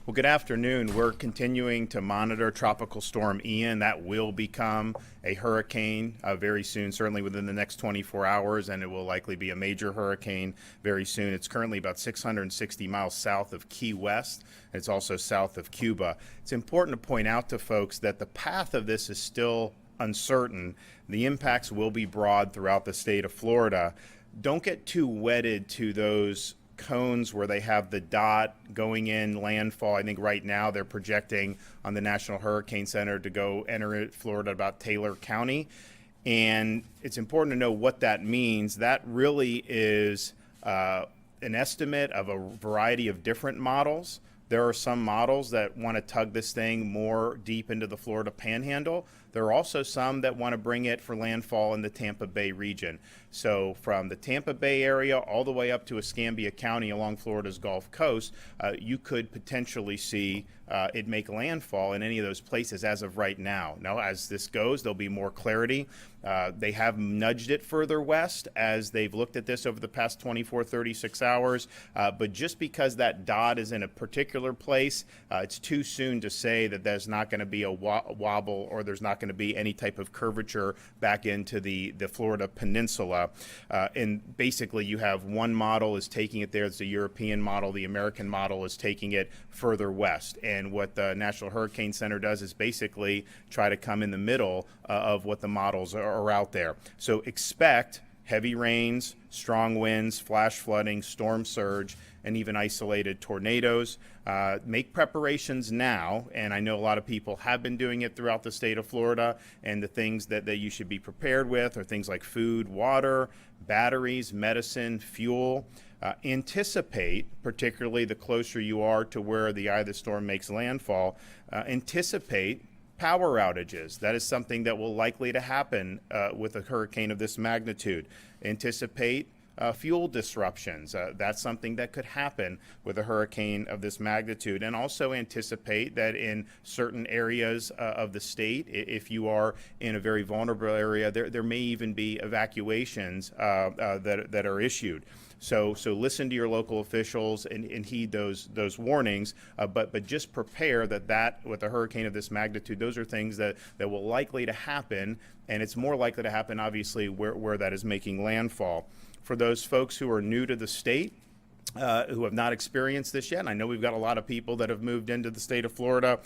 Well, good afternoon. We're continuing to monitor Tropical Storm Ian. That will become a hurricane very soon, certainly within the next 24 hours, and it will likely be a major hurricane very soon. It's currently about 660 miles south of Key West. It's also south of Cuba. It's important to point out to folks that the path of this is still uncertain. The impacts will be broad throughout the state of Florida. Don't get too wedded to those cones where they have the dot going in landfall. I think right now they're projecting on the National Hurricane Center to go enter Florida about Taylor County. And it's important to know what that means. That really is an estimate of a variety of different models. There are some models that want to tug this thing more deep into the Florida Panhandle. There are also some that want to bring it for landfall in the Tampa Bay region. So from the Tampa Bay area all the way up to Escambia County along Florida's Gulf Coast, you could potentially see it make landfall in any of those places as of right now. Now, as this goes, there'll be more clarity. They have nudged it further west as they've looked at this over the past 24, 36 hours. But just because that dot is in a particular place, it's too soon to say that there's not going to be a wobble or there's not going to be any type of curvature back into the Florida peninsula. And basically, you have one model is taking it there. It's the European model. The American model is taking it further west. And what the National Hurricane Center does is basically try to come in the middle of what the models are out there. So expect heavy rains, strong winds, flash flooding, storm surge, and even isolated tornadoes. Make preparations now, and I know a lot of people have been doing it throughout the state of Florida, and the things that you should be prepared with are things like food, water, batteries, medicine, fuel. Anticipate, particularly the closer you are to where the eye of the storm makes landfall, anticipate power outages. That is something that will likely to happen with a hurricane of this magnitude. Anticipate fuel disruptions. That's something that could happen with a hurricane of this magnitude. And also anticipate that in certain areas of the state, if you are in a very vulnerable area, there may even be evacuations that are issued. So listen to your local officials and heed those warnings, but just prepare that with a hurricane of this magnitude, those are things that will likely to happen, and it's more likely to happen, obviously, where that is making landfall. For those folks who are new to the state, who have not experienced this yet, and I know we've got a lot of people that have moved into the state of Florida,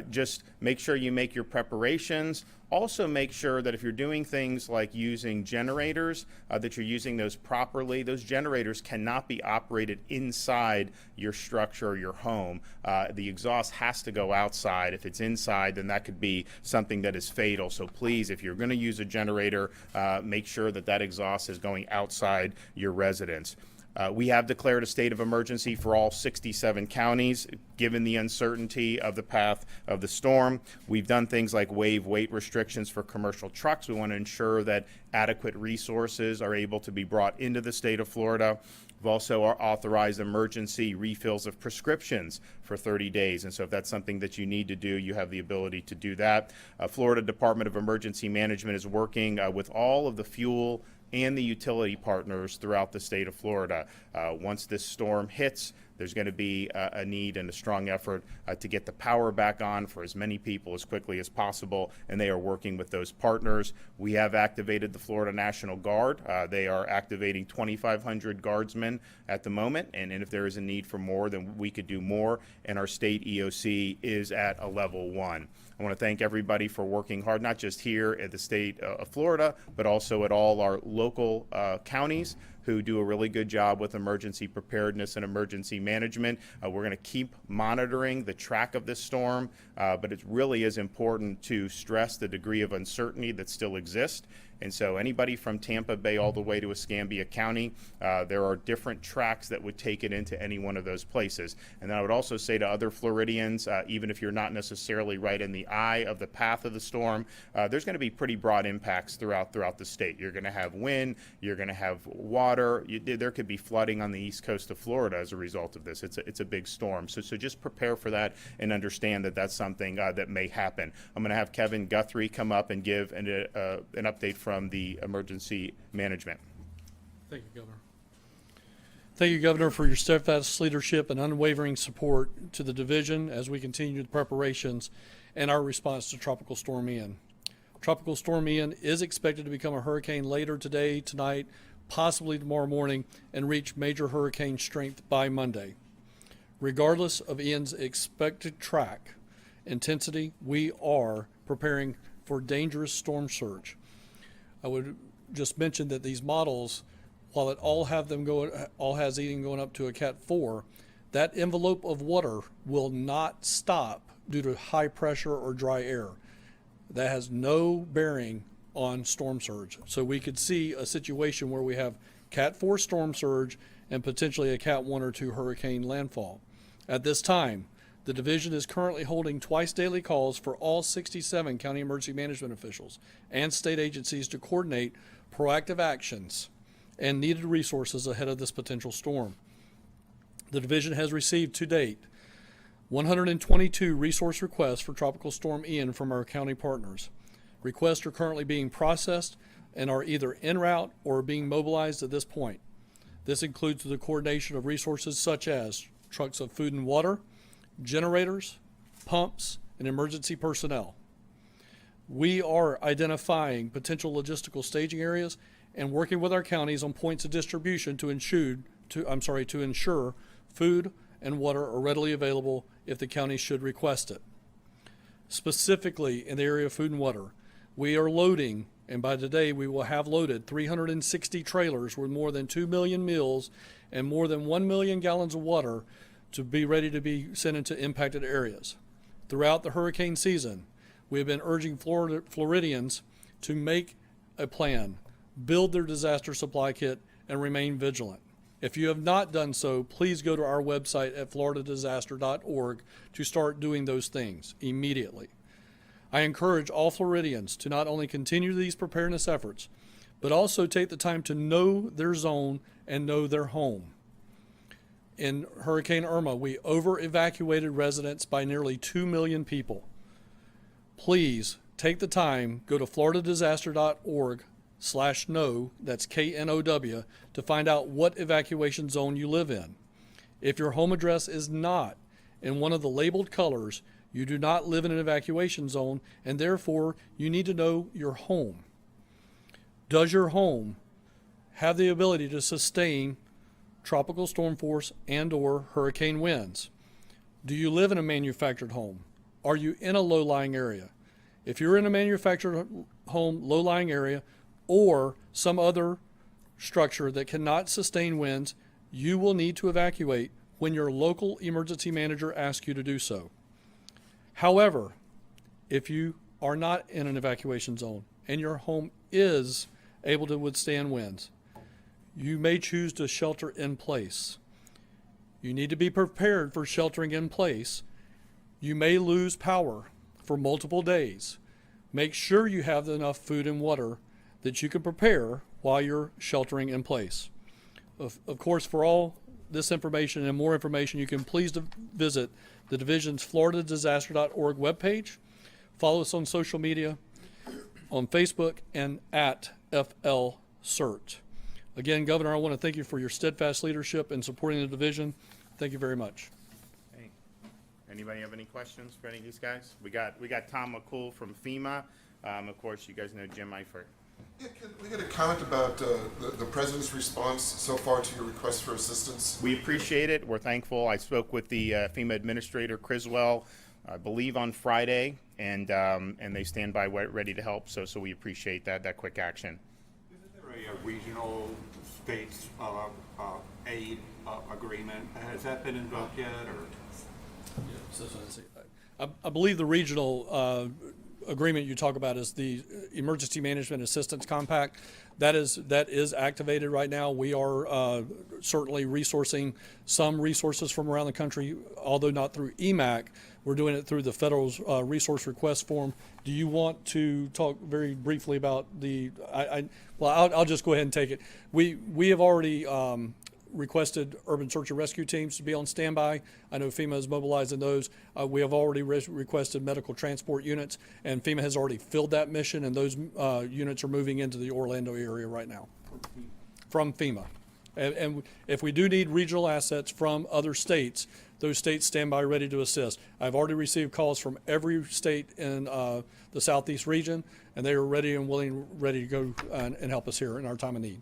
just make sure you make your preparations. Also make sure that if you're doing things like using generators, that you're using those properly. Those generators cannot be operated inside your structure or your home. The exhaust has to go outside. If it's inside, then that could be something that is fatal. So please, if you're going to use a generator, make sure that exhaust is going outside your residence. We have declared a state of emergency for all 67 counties, given the uncertainty of the path of the storm. We've done things like waive weight restrictions for commercial trucks. We want to ensure that adequate resources are able to be brought into the state of Florida. We've also authorized emergency refills of prescriptions for 30 days. And so if that's something that you need to do, you have the ability to do that. Florida Department of Emergency Management is working with all of the fuel and the utility partners throughout the state of Florida. Once this storm hits, there's going to be a need and a strong effort to get the power back on for as many people as quickly as possible, and they are working with those partners. We have activated the Florida National Guard. They are activating 2,500 guardsmen at the moment, and if there is a need for more, then we could do more, and our state EOC is at a level 1. I want to thank everybody for working hard, not just here at the state of Florida, but also at all our local counties who do a really good job with emergency preparedness and emergency management. We're going to keep monitoring the track of this storm, but it really is important to stress the degree of uncertainty that still exists. And so anybody from Tampa Bay all the way to Escambia County, there are different tracks that would take it into any one of those places. And then I would also say to other Floridians, even if you're not necessarily right in the eye of the path of the storm, there's going to be pretty broad impacts throughout the state. You're going to have wind, you're going to have water. There could be flooding on the east coast of Florida as a result of this. It's a big storm. So just prepare for that and understand that that's something that may happen. I'm going to have Kevin Guthrie come up and give an update from the emergency management. Thank you, Governor. Thank you, Governor, for your steadfast leadership and unwavering support to the division as we continue the preparations and our response to Tropical Storm Ian. Tropical Storm Ian is expected to become a hurricane later today, tonight, possibly tomorrow morning, and reach major hurricane strength by Monday. Regardless of Ian's expected track intensity, we are preparing for dangerous storm surge. I would just mention that these models, while it all has Ian going up to a Cat 4, that envelope of water will not stop due to high pressure or dry air. That has no bearing on storm surge. So we could see a situation where we have Cat 4 storm surge and potentially a Cat 1 or 2 hurricane landfall. At this time, the division is currently holding twice daily calls for all 67 county emergency management officials and state agencies to coordinate proactive actions and needed resources ahead of this potential storm. The division has received to date 122 resource requests for Tropical Storm Ian from our county partners. Requests are currently being processed and are either en route or being mobilized at this point. This includes the coordination of resources such as trucks of food and water, generators, pumps, and emergency personnel. We are identifying potential logistical staging areas and working with our counties on points of distribution to ensure food and water are readily available if the county should request it. Specifically in the area of food and water, we are loading, and by today we will have loaded 360 trailers with more than 2 million meals and more than 1 million gallons of water to be ready to be sent into impacted areas. Throughout the hurricane season, we have been urging Floridians to make a plan, build their disaster supply kit, and remain vigilant. If you have not done so, please go to our website at floridadisaster.org to start doing those things immediately. I encourage all Floridians to not only continue these preparedness efforts, but also take the time to know their zone and know their home. In Hurricane Irma, we over-evacuated residents by nearly 2 million people. Please take the time, go to floridadisaster.org/know, that's KNOW, to find out what evacuation zone you live in. If your home address is not in one of the labeled colors, you do not live in an evacuation zone, and therefore you need to know your home. Does your home have the ability to sustain tropical storm force and/or hurricane winds? Do you live in a manufactured home? Are you in a low-lying area? If you're in a manufactured home, low-lying area, or some other structure that cannot sustain winds, you will need to evacuate when your local emergency manager asks you to do so. However, if you are not in an evacuation zone and your home is able to withstand winds, you may choose to shelter in place. You need to be prepared for sheltering in place. You may lose power for multiple days. Make sure you have enough food and water that you can prepare while you're sheltering in place. Of course, for all this information and more information, you can please visit the division's floridadisaster.org webpage. Follow us on social media, on Facebook, and at FLCERT. Again, Governor, I want to thank you for your steadfast leadership in supporting the division. Thank you very much. Hey, anybody have any questions for any of these guys? We got Tom McCool from FEMA. Of course, you guys know Jim Eifert. Yeah, can we get a comment about the President's response so far to your request for assistance? We appreciate it. We're thankful. I spoke with the FEMA Administrator, Criswell, I believe on Friday, and they stand by ready to help. So we appreciate that quick action. Isn't there a regional states aid agreement? Has that been invoked yet? Or? I believe the regional agreement you talk about is the Emergency Management Assistance Compact. That is activated right now. We are certainly resourcing some resources from around the country, although not through EMAC. We're doing it through the federal's resource request form. Do you want to talk very briefly about the? I'll just go ahead and take it. We have already requested urban search and rescue teams to be on standby. I know FEMA is mobilizing those. We have already requested medical transport units, and FEMA has already filled that mission, and those units are moving into the Orlando area right now from FEMA. And if we do need regional assets from other states, those states stand by ready to assist. I've already received calls from every state in the Southeast region, and they are ready and ready to go and help us here in our time of need.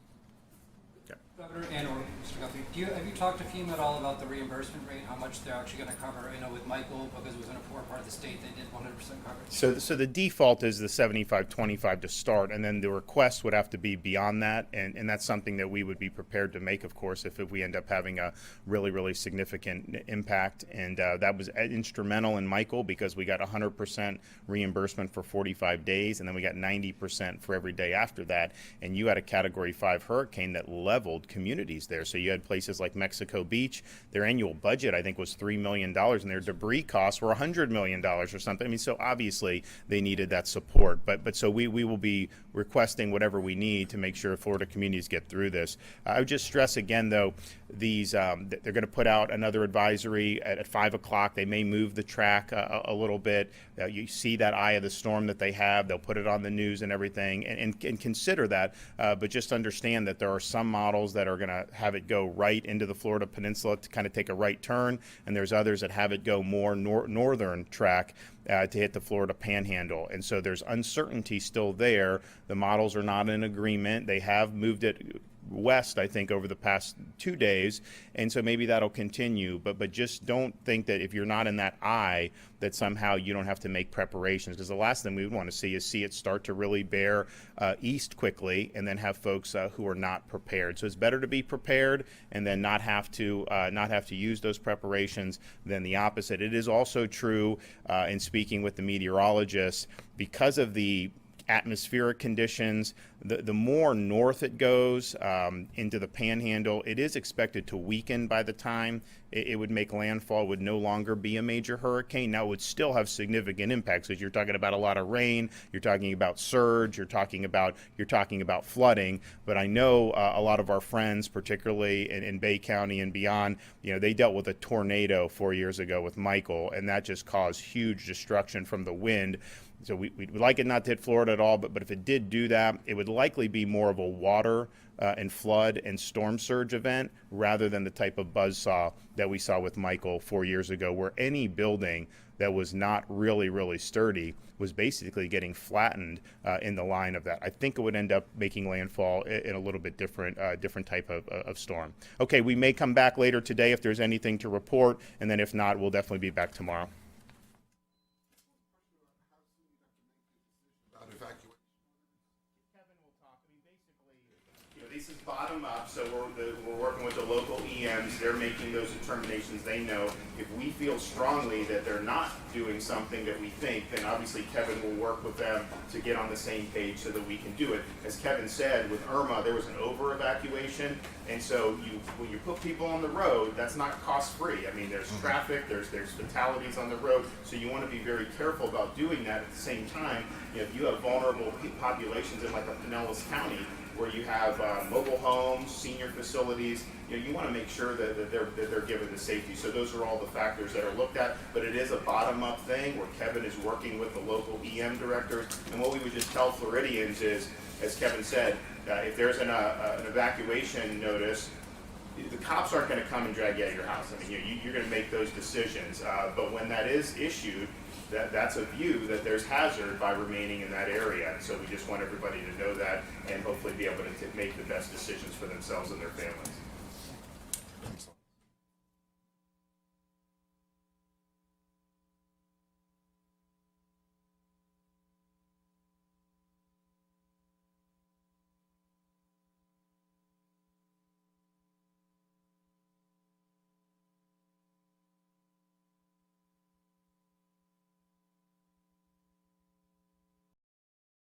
Governor and or Mr. Guthrie, have you talked to FEMA at all about the reimbursement rate, how much they're actually going to cover? I know with Michael, because it was in a poor part of the state, they did 100% coverage. So the default is the 75-25 to start, and then the request would have to be beyond that, and that's something that we would be prepared to make, of course, if we end up having a really, really significant impact. And that was instrumental in Michael because we got 100% reimbursement for 45 days, and then we got 90% for every day after that. And you had a Category 5 hurricane that leveled communities there. So you had places like Mexico Beach, their annual budget, I think, was $3 million, and their debris costs were $100 million or something. I mean, so obviously they needed that support. But so we will be requesting whatever we need to make sure Florida communities get through this. I would just stress again, though, these they're going to put out another advisory at 5 o'clock. They may move the track a little bit. You see that eye of the storm that they have. They'll put it on the news and everything, and consider that. But just understand that there are some models that are going to have it go right into the Florida Peninsula to kind of take a right turn, and there's others that have it go more northern track to hit the Florida Panhandle. And so there's uncertainty still there. The models are not in agreement. They have moved it west, I think, over the past 2 days, and so maybe that'll continue. But just don't think that if you're not in that eye, that somehow you don't have to make preparations, because the last thing we would want to see is it start to really bear east quickly, and then have folks who are not prepared. So it's better to be prepared and then not have to use those preparations than the opposite. It is also true in speaking with the meteorologists, because of the atmospheric conditions, the more north it goes into the Panhandle, it is expected to weaken by the time it would make landfall. It would no longer be a major hurricane. Now it would still have significant impacts, because you're talking about a lot of rain, you're talking about surge, you're talking about flooding. But I know a lot of our friends, particularly in Bay County and beyond, they dealt with a tornado 4 years ago with Michael, and that just caused huge destruction from the wind. So we'd like it not to hit Florida at all, but if it did do that, it would likely be more of a water and flood and storm surge event rather than the type of buzzsaw that we saw with Michael 4 years ago, where any building that was not really, really sturdy was basically getting flattened in the line of that. I think it would end up making landfall in a little bit different type of storm. Okay, we may come back later today if there's anything to report, and then if not, we'll definitely be back tomorrow. About evacuation. Kevin will talk. I mean, basically, this is bottom up, so we're working with the local EMs. They're making those determinations. They know if we feel strongly that they're not doing something that we think, then obviously Kevin will work with them to get on the same page so that we can do it. As Kevin said, with Irma, there was an over-evacuation, and so when you put people on the road, that's not cost-free. I mean, there's traffic, there's fatalities on the road, so you want to be very careful about doing that. At the same time, if you have vulnerable populations in like a Pinellas County, where you have mobile homes, senior facilities, you want to make sure that they're given the safety. So those are all the factors that are looked at, but it is a bottom-up thing where Kevin is working with the local EM directors. And what we would just tell Floridians is, as Kevin said, if there's an evacuation notice, the cops aren't going to come and drag you out of your house. I mean, you're going to make those decisions. But when that is issued, that's a view that there's hazard by remaining in that area. And so we just want everybody to know that and hopefully be able to make the best decisions for themselves and their families.